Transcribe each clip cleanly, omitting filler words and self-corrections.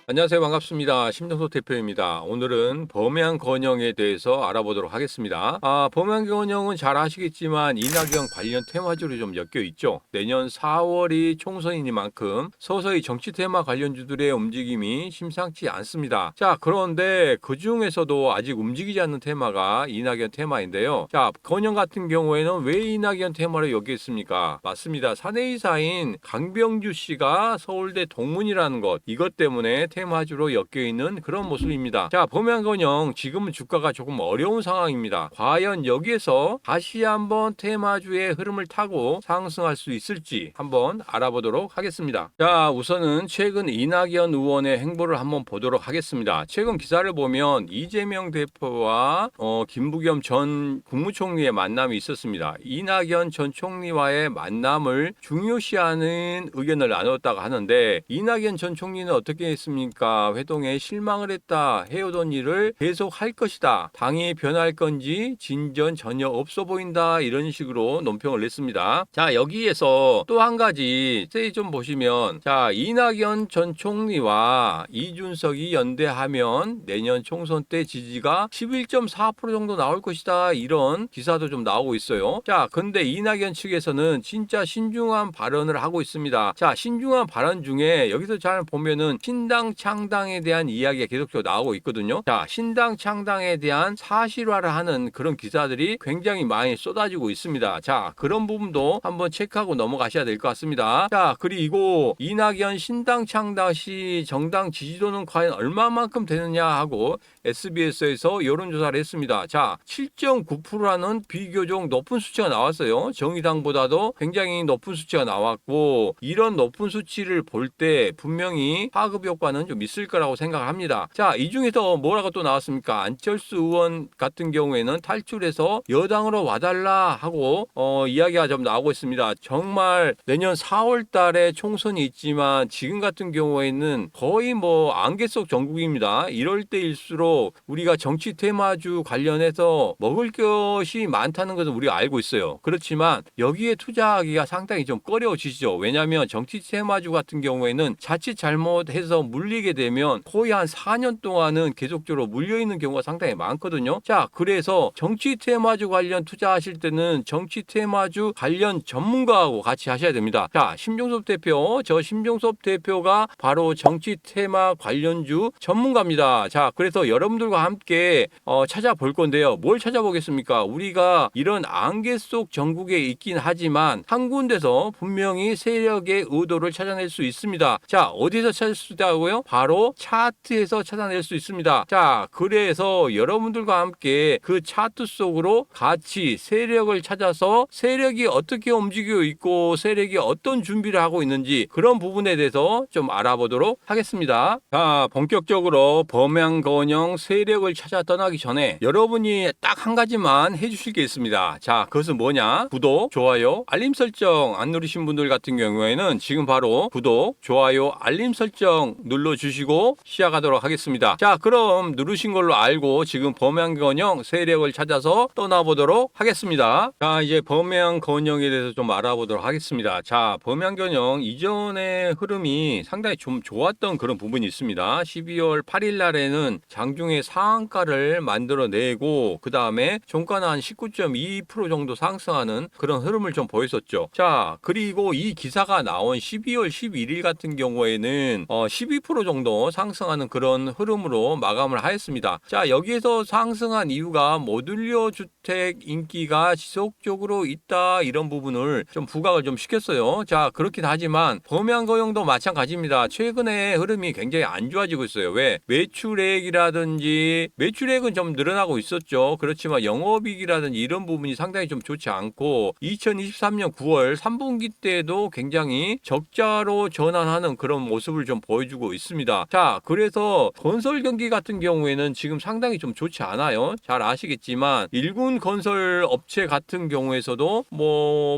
안녕하세요. 반갑습니다. 심정소 대표입니다. 오늘은 범양건영에 대해서 알아보도록 하겠습니다. 범양건영은 잘 아시겠지만 이낙연 관련 테마주로 좀 엮여 있죠. 내년 4월이 총선이니만큼 서서히 정치 테마 관련주들의 움직임이 심상치 않습니다. 자, 그런데 그 중에서도 아직 움직이지 않는 테마가 이낙연 테마인데요. 자, 건영 같은 경우에는 왜 이낙연 테마로 엮여 있습니까? 맞습니다. 사내이사인 강병주 씨가 서울대 동문이라는 것, 이것 때문에 테마주로 엮여 있는 그런 모습입니다. 자, 범양건영 지금은 주가가 조금 어려운 상황입니다. 과연 여기에서 다시 한번 테마주의 흐름을 타고 상승할 수 있을지 한번 알아보도록 하겠습니다. 자, 우선은 최근 이낙연 의원의 행보를 한번 보도록 하겠습니다. 최근 기사를 보면 이재명 대표와 김부겸 전 국무총리의 만남이 있었습니다. 이낙연 전 총리와의 만남을 중요시하는 의견을 나눴다고 하는데, 이낙연 전 총리는 어떻게 했습니까? 회동에 실망을 했다. 해오던 일을 계속 할 것이다. 당이 변할 건지 진전 전혀 없어 보인다. 이런 식으로 논평을 냈습니다. 자, 여기에서 또 한 가지 좀 보시면, 자, 이낙연 전 총리와 이준석이 연대하면 내년 총선 때 지지가 11.4% 정도 나올 것이다. 이런 기사도 좀 나오고 있어요. 자, 근데 이낙연 측에서는 진짜 신중한 발언을 하고 있습니다. 자, 신중한 발언 중에 여기서 잘 보면은 신당 창당에 대한 이야기가 계속적으로 나오고 있거든요. 자, 신당 창당에 대한 사실화를 하는 그런 기사들이 굉장히 많이 쏟아지고 있습니다. 자, 그런 부분도 한번 체크하고 넘어가셔야 될 것 같습니다. 자, 그리고 이낙연 신당 창당 시 정당 지지도는 과연 얼마만큼 되느냐 하고 SBS에서 여론조사를 했습니다. 자, 7.9%라는 비교적 높은 수치가 나왔어요. 정의당보다도 굉장히 높은 수치가 나왔고, 이런 높은 수치를 볼 때 분명히 파급 효과는 좀 있을 거라고 생각합니다. 자, 이 중에서 뭐라고 또 나왔습니까? 안철수 의원 같은 경우에는 탈출해서 여당으로 와달라 하고 이야기가 좀 나오고 있습니다. 정말 내년 4월 달에 총선이 있지만 지금 같은 경우에는 거의 안개 속 정국입니다. 이럴 때일수록 우리가 정치 테마주 관련해서 먹을 것이 많다는 것은 우리가 알고 있어요. 그렇지만 여기에 투자하기가 상당히 좀 꺼려지죠. 왜냐하면 정치 테마주 같은 경우에는 자칫 잘못해서 물리게 되면 거의 한 4년 동안은 계속적으로 물려있는 경우가 상당히 많거든요. 자, 그래서 정치 테마주 관련 투자하실 때는 정치 테마주 관련 전문가하고 같이 하셔야 됩니다. 자, 심종섭 대표, 저 심종섭 대표가 바로 정치 테마 관련주 전문가입니다. 자, 그래서 여러분들과 함께 찾아볼 건데요. 뭘 찾아보겠습니까? 우리가 이런 안개 속 전국에 있긴 하지만 한 군데서 분명히 세력의 의도를 찾아낼 수 있습니다. 자, 어디서 찾을 수 있다고요? 바로 차트에서 찾아낼 수 있습니다. 자, 그래서 여러분들과 함께 그 차트 속으로 같이 세력을 찾아서 세력이 어떻게 움직이고 있고 세력이 어떤 준비를 하고 있는지 그런 부분에 대해서 좀 알아보도록 하겠습니다. 자, 본격적으로 범양건영 세력을 찾아 떠나기 전에 여러분이 딱 한 가지만 해주실 게 있습니다. 자, 그것은 뭐냐? 구독, 좋아요, 알림 설정 안 누르신 분들 같은 경우에는 지금 바로 구독, 좋아요, 알림 설정 눌러주시고 시작하도록 하겠습니다. 자, 그럼 누르신 걸로 알고 지금 범양건영 세력을 찾아서 떠나보도록 하겠습니다. 자, 이제 범양건영에 대해서 좀 알아보도록 하겠습니다. 자, 범양건영 이전의 흐름이 상당히 좀 좋았던 그런 부분이 있습니다. 12월 8일 날에는 장중에 상한가를 만들어내고 그 다음에 종가는 한 19.2% 정도 상승하는 그런 흐름을 좀 보였었죠. 자, 그리고 이 기사가 나온 12월 11일 같은 경우에는 12% 정도 상승하는 그런 흐름으로 마감을 하였습니다. 자, 여기에서 상승한 이유가 모듈러 주택 인기가 지속적으로 있다, 이런 부분을 좀 부각을 좀 시켰어요. 자, 그렇긴 하지만 범양건영도 마찬가지입니다. 최근에 흐름이 굉장히 안 좋아지고 있어요. 왜? 매출액이라든지 매출액은 좀 늘어나고 있었죠. 그렇지만 영업이익이라든지 이런 부분이 상당히 좀 좋지 않고 2023년 9월 3분기 때도 굉장히 적자로 전환하는 그런 모습을 좀 보여주고 있습니다. 자, 그래서 건설 경기 같은 경우에는 지금 상당히 좀 좋지 않아요. 잘 아시겠지만 일군 건설 업체 같은 경우에서도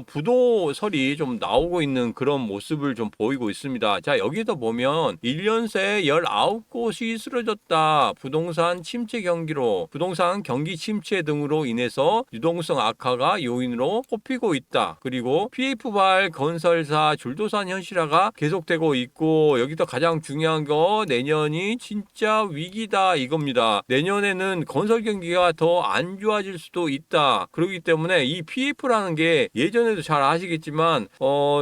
부도설이 좀 나오고 있는 그런 모습을 좀 보이고 있습니다. 자, 여기서 보면 1년 새 19곳이 쓰러졌다. 부동산 침체 경기로 부동산 경기 침체 등으로 인해서 유동성 악화가 요인으로 꼽히고 있다. 그리고 PF발 건설사 줄도산 현실화가 계속되고 있고, 여기서 가장 중요한 중요한 거 내년이 진짜 위기다 이겁니다. 내년에는 건설 경기가 더 안 좋아질 수도 있다. 그렇기 때문에 이 PF라는 게 예전에도 잘 아시겠지만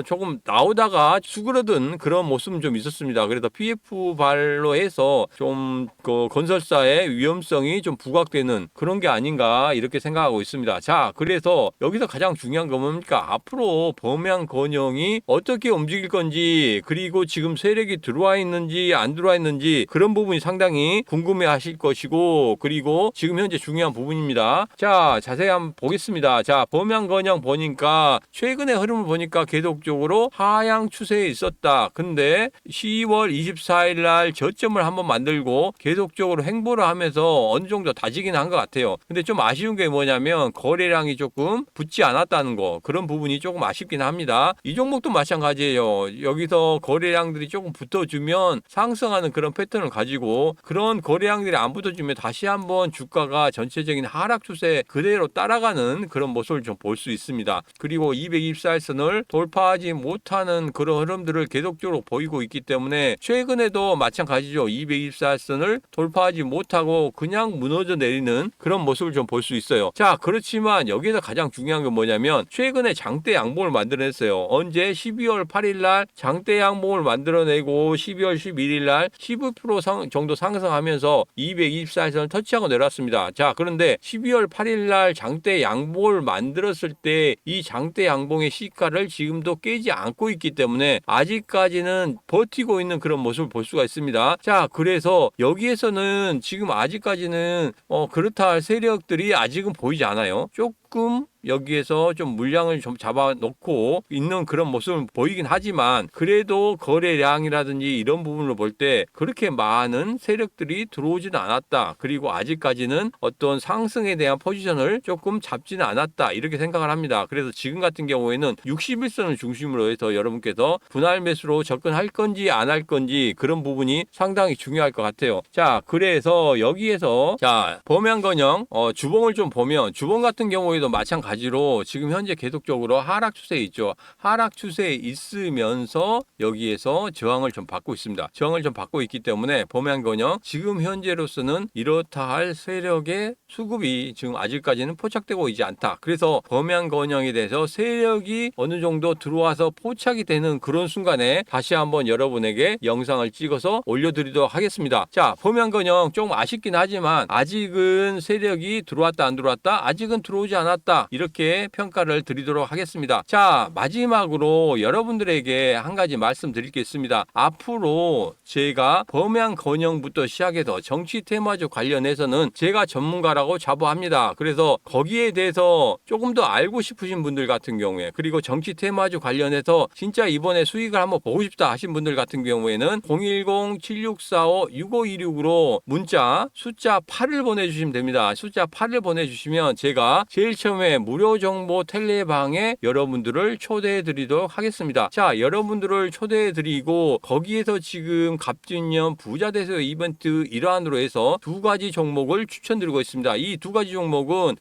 조금 나오다가 수그러든 그런 모습은 좀 있었습니다. 그래서 PF 발로 해서 좀 그 건설사의 위험성이 좀 부각되는 그런 게 아닌가 이렇게 생각하고 있습니다. 자, 그래서 여기서 가장 중요한 건 뭡니까? 앞으로 범양 건영이 어떻게 움직일 건지, 그리고 지금 세력이 들어와 있는지 안 들어와 있는지 그런 부분이 상당히 궁금해 하실 것이고, 그리고 지금 현재 중요한 부분입니다. 자, 자세히 한번 보겠습니다. 자, 범양 건영 보니까 최근의 흐름을 보니까 계속적으로 하향 추세에 있었다. 근데 10월 24일 날 저점을 한번 만들고 계속적으로 횡보를 하면서 어느 정도 다지긴 한 것 같아요. 근데 좀 아쉬운 게 뭐냐면 거래량이 조금 붙지 않았다는 거, 그런 부분이 조금 아쉽긴 합니다. 이 종목도 마찬가지예요. 여기서 거래량들이 조금 붙어주면 상승하는 그런 패턴을 가지고, 그런 거래량들이 안 붙어주면 다시 한번 주가가 전체적인 하락 추세 그대로 따라가는 그런 모습을 좀 볼 수 있습니다. 그리고 224일선을 돌파하지 못하는 그런 흐름들을 계속적으로 보이고 있기 때문에 최근에도 마찬가지죠. 224일선을 돌파하지 못하고 그냥 무너져 내리는 그런 모습을 좀 볼 수 있어요. 자, 그렇지만 여기서 가장 중요한 건 뭐냐면 최근에 장대 양봉을 만들어냈어요. 언제? 12월 8일 날 장대 양봉을 만들어내고 12월 11일 날 12% 정도 상승하면서 224일선을 터치하고 내려왔습니다. 자, 그런데 12월 8일 날 장대 양봉을 만들었을 때 이 장대 양봉의 시가를 지금도 깨지 않고 있기 때문에 아직까지는 버티고 있는 그런 모습을 볼 수가 있습니다. 자, 그래서 여기에서는 지금 아직까지는 그렇다 할 세력들이 아직은 보이지 않아요. 조금 여기에서 좀 물량을 좀 잡아놓고 있는 그런 모습을 보이긴 하지만, 그래도 거래량이라든지 이런 부분을 볼 때 그렇게 많은 세력들이 들어오지는 않았다. 그리고 아직까지는 어떤 상승에 대한 포지션을 조금 잡지는 않았다. 이렇게 생각을 합니다. 그래서 지금 같은 경우에는 61선을 중심으로 해서 여러분께서 분할 매수로 접근할 건지 안 할 건지 그런 부분이 상당히 중요할 것 같아요. 자, 그래서 여기에서 자, 범양건영 주봉을 좀 보면, 주봉 같은 경우에도 마찬가지로 지금 현재 계속적으로 하락 추세에 있죠. 하락 추세에 있으면서 여기에서 저항을 좀 받고 있습니다. 저항을 좀 받고 있기 때문에 범양건영 지금 현재로서는 이렇다 할 세력의 수급이 지금 아직까지는 포착되고 있지 않다. 그래서 범양건영에 대해서 세력이 어느 정도 들어와서 포착이 되는 그런 순간에 다시 한번 여러분에게 영상을 찍어서 올려드리도록 하겠습니다. 자, 범양건영 조금 아쉽긴 하지만 아직은 세력이 들어왔다 안 들어왔다, 아직은 들어오지 않았다, 이렇게 평가를 드리도록 하겠습니다. 자, 마지막으로 여러분들에게 한 가지 말씀드릴 게 있습니다. 앞으로 제가 범양건영부터 시작해서 정치 테마주 관련해서는 제가 전문가라고 자부합니다. 그래서 거기에 대해서 조금 더 알고 싶으신 분들 같은 경우에, 그리고 정치 테마주 관련해서 진짜 이번에 수익을 한번 보고 싶다 하신 분들 같은 경우에는 010-7645-6526으로 문자 숫자 8을 보내주시면 됩니다. 숫자 8을 보내주시면 제가 제일 처음에 무료 정보 텔레방에 여러분들을 초대해 드리도록 하겠습니다. 자, 여러분들을 초대해 드리고 거기에서 지금 갑진년 부자대서 이벤트 일환으로 해서 두 가지 종목을 추천드리고 있습니다. 이 두 가지 종목은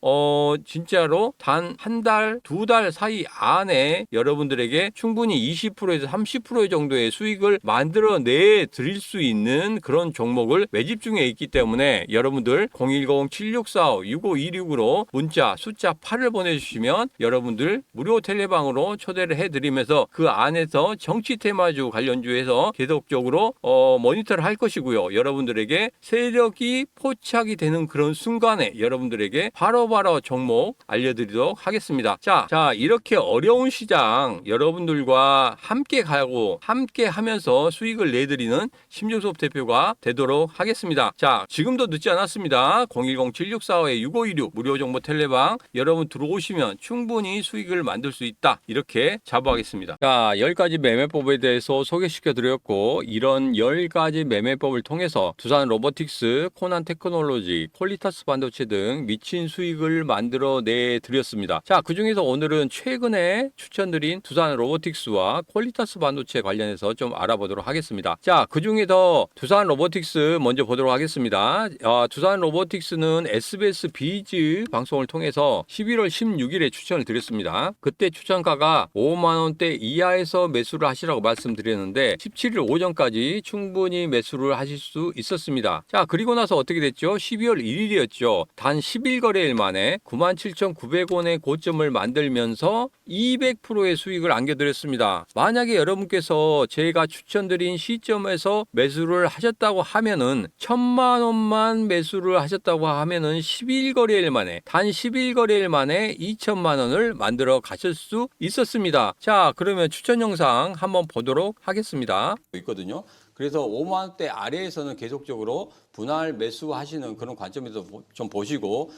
진짜로 단 한 달, 두 달 사이 안에 여러분들에게 충분히 20%에서 30% 정도의 수익을 만들어내 드릴 수 있는 그런 종목을 매집 중에 있기 때문에 여러분들 010-7645-6526으로 문자 숫자 8을 보내주시면 여러분들 무료 텔레방으로 초대를 해드리면서 그 안에서 정치 테마주 관련주에서 계속적으로 모니터를 할 것이고요. 여러분들에게 세력이 포착이 되는 그런 순간에 여러분들에게 바로바로 종목 알려드리도록 하겠습니다. 자, 이렇게 어려운 시장 여러분들과 함께 가고 함께 하면서 수익을 내드리는 심정섭 대표가 되도록 하겠습니다. 자, 지금도 늦지 않았습니다. 010-7645-6526 무료 정보 텔레방 여러분 들어오시면 충분히 수익을 만들 수 있다, 이렇게 자부하겠습니다. 자, 10가지 매매법에 대해서 소개시켜 드렸고, 이런 10가지 매매법을 통해서 두산 로보틱스, 코난 테크놀로지, 퀄리타스 반도체 등 미친 수익을 만들어 내 드렸습니다. 자, 그 중에서 오늘은 최근에 추천드린 두산 로보틱스와 퀄리타스 반도체 관련해서 좀 알아보도록 하겠습니다. 자, 그 중에서 두산 로보틱스 먼저 보도록 하겠습니다. 두산 로보틱스는 SBS 비즈 방송을 통해서 통해서 11월 16일에 추천을 드렸습니다. 그때 추천가가 5만 원대 이하에서 매수를 하시라고 말씀드렸는데 17일 오전까지 충분히 매수를 하실 수 있었습니다. 자, 그리고 나서 어떻게 됐죠? 12월 1일이었죠. 단 10일 거래일 만에 97,900원의 고점을 만들면서 200%의 수익을 안겨드렸습니다. 만약에 여러분께서 제가 추천드린 시점에서 매수를 하셨다고 하면은 1,000만 원만 매수를 하셨다고 하면은 10일 거래일 만에 단 10일 거래일 만에 2천만 원을 만들어 가실 수 있었습니다. 자, 그러면 추천 영상 한번 보도록 하겠습니다. 있거든요. 그래서 5만 원대 아래에서는 계속적으로 분할 매수하시는 그런 관점에서 좀 보시고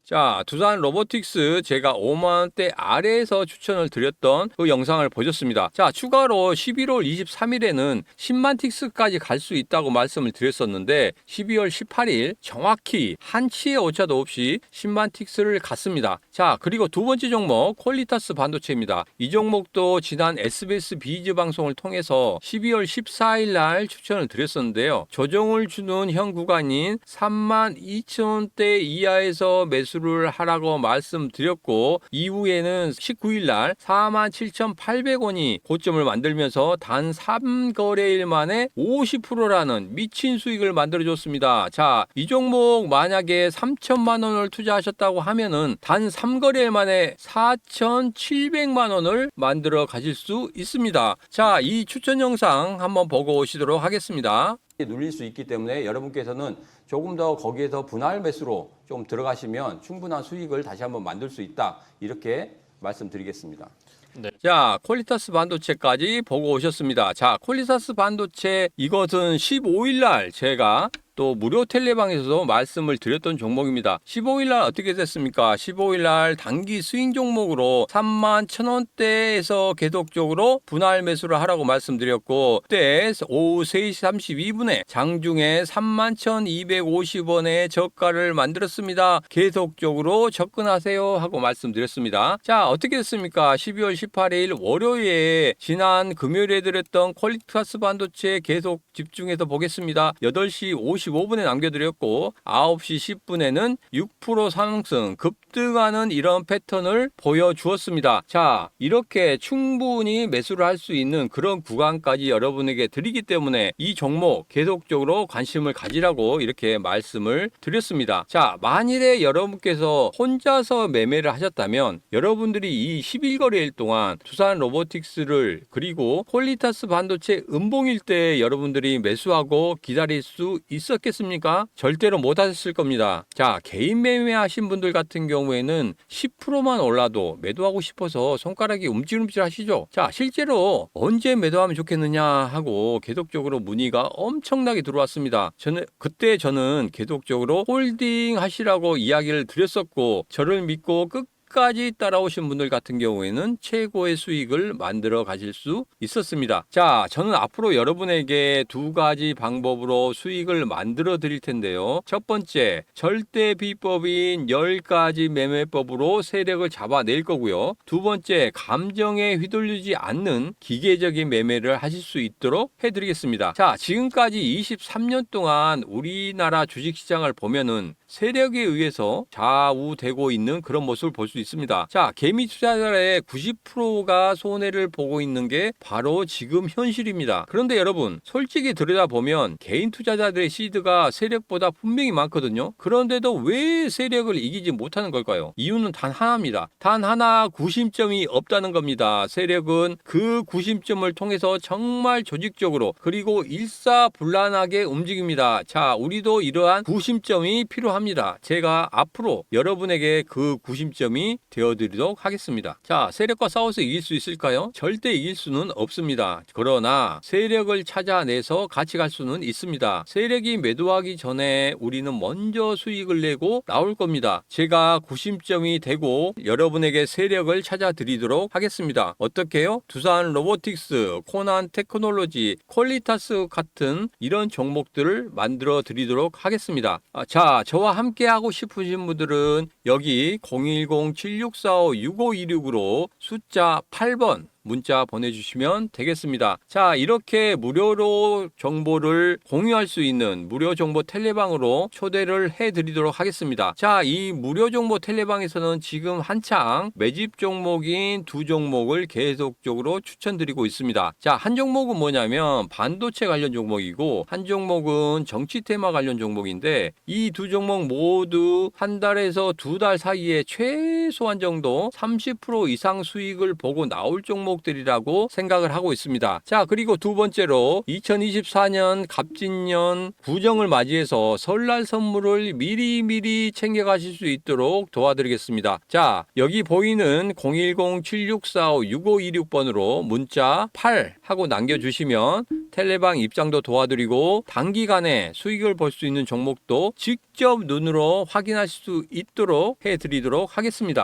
자, 두산 로보틱스 제가 5만 원대 아래에서 추천을 드렸던 그 영상을 보셨습니다. 자, 추가로 11월 23일에는 10만 틱스까지 갈 수 있다고 말씀을 드렸었는데 12월 18일 정확히 한치의 오차도 없이 10만 틱스를 갔습니다. 자, 그리고 두 번째 종목 퀄리타스 반도체입니다. 이 종목도 지난 SBS 비즈 방송을 통해서 12월 14일 날 추천을 드렸었는데요. 조정을 주는 현 구간인 32,000원대 이하에서 매수를 하라고 말씀드렸고 이후에는 19일 날 47,800원이 고점을 만들면서 단 3거래일 만에 50%라는 미친 수익을 만들어줬습니다. 자, 이 종목 만약에 3천만 원을 투자하셨다고 하면은 단 3거래일 만에 4,700만 원을 만들어 가실 수 있습니다. 자, 이 추천 영상 한번 보고 오시도록 하겠습니다. 눌릴 수 있기 때문에 여러분께서는 조금 더 거기에서 분할 매수로 좀 들어가시면 충분한 수익을 다시 한번 만들 수 있다. 이렇게 말씀드리겠습니다. 네. 자, 퀄리타스 반도체까지 보고 오셨습니다. 자, 퀄리타스 반도체 이것은 15일 날 제가 또 무료 텔레방에서도 말씀을 드렸던 종목입니다. 15일 날 어떻게 됐습니까? 15일 날 단기 스윙 종목으로 31,000원대에서 계속적으로 분할 매수를 하라고 말씀드렸고 그때 오후 3시 32분에 장중에 31,250원의 저가를 만들었습니다. 계속적으로 접근하세요 하고 말씀드렸습니다. 자, 어떻게 됐습니까? 12월 18일 월요일에 지난 금요일에 드렸던 퀄리타스 반도체 계속 집중해서 보겠습니다. 8시 55분에 남겨드렸고 9시 10분에는 6% 상승 급등하는 이런 패턴을 보여주었습니다. 자, 이렇게 충분히 매수를 할 수 있는 그런 구간까지 여러분에게 드리기 때문에 이 종목 계속적으로 관심을 가지라고 이렇게 말씀을 드렸습니다. 자, 만일에 여러분께서 혼자서 매매를 하셨다면 여러분들이 이 10일거래일 동안 두산 로보틱스를 그리고 퀄리타스 반도체 음봉일 때 여러분들이 매수하고 기다릴 수 있었겠습니까? 절대로 못 하셨을 겁니다. 자, 개인 매매하신 분들 같은 경우에는 10%만 올라도 매도하고 싶어서 손가락이 움찔움찔 하시죠. 자, 실제로 언제 매도하면 좋겠느냐 하고 계속적으로 문의가 엄청나게 들어왔습니다. 그때 저는 계속적으로 홀딩 하시라고 이야기를 드렸었고 저를 믿고 끝까지 따라오신 분들 같은 경우에는 최고의 수익을 만들어 가실 수 있었습니다. 자, 저는 앞으로 여러분에게 두 가지 방법으로 수익을 만들어 드릴 텐데요. 첫 번째, 절대 비법인 10가지 매매법으로 세력을 잡아낼 거고요. 두 번째, 감정에 휘둘리지 않는 기계적인 매매를 하실 수 있도록 해드리겠습니다. 자, 지금까지 23년 동안 우리나라 주식시장을 보면은 세력에 의해서 좌우되고 있는 그런 모습을 볼 수 있습니다. 자, 개미 투자자의 90%가 손해를 보고 있는 게 바로 지금 현실입니다. 그런데 여러분, 솔직히 들여다보면 개인 투자자들의 시드가 세력보다 분명히 많거든요. 그런데도 왜 세력을 이기지 못하는 걸까요? 이유는 단 하나입니다. 단 하나, 구심점이 없다는 겁니다. 세력은 그 구심점을 통해서 정말 조직적으로 그리고 일사불란하게 움직입니다. 자, 우리도 이러한 구심점이 필요합니다. 제가 앞으로 여러분에게 그 구심점이 되어드리도록 하겠습니다. 자, 세력과 싸워서 이길 수 있을까요? 절대 이길 수는 없습니다. 그러나 세력을 찾아내서 같이 갈 수는 있습니다. 세력이 매도하기 전에 우리는 먼저 수익을 내고 나올 겁니다. 제가 구심점이 되고 여러분에게 세력을 찾아드리도록 하겠습니다. 어떻게요? 두산 로보틱스, 코난 테크놀로지, 퀄리타스 같은 이런 종목들을 만들어 드리도록 하겠습니다. 자, 저와 함께 하고 싶으신 분들은 여기 010-7645-6526으로 숫자 8번 문자 보내주시면 되겠습니다. 자, 이렇게 무료로 정보를 공유할 수 있는 무료 정보 텔레방으로 초대를 해드리도록 하겠습니다. 자, 이 무료 정보 텔레방에서는 지금 한창 매집 종목인 두 종목을 계속적으로 추천드리고 있습니다. 자, 한 종목은 뭐냐면 반도체 관련 종목이고 한 종목은 정치 테마 관련 종목인데 이 두 종목 모두 한 달에서 두 달 사이에 최소한 정도 30% 이상 수익을 보고 나올 종목들이라고 생각을 하고 있습니다. 자, 그리고 두 번째로 2024년 갑진년 구정을 맞이해서 설날 선물을 미리미리 챙겨가실 수 있도록 도와드리겠습니다. 자, 여기 보이는 010-7645-6526번으로 문자 8 하고 남겨주시면 텔레방 입장도 도와드리고 단기간에 수익을 볼 수 있는 종목도 직접 눈으로 확인하실 수 있도록 해드리도록 하겠습니다.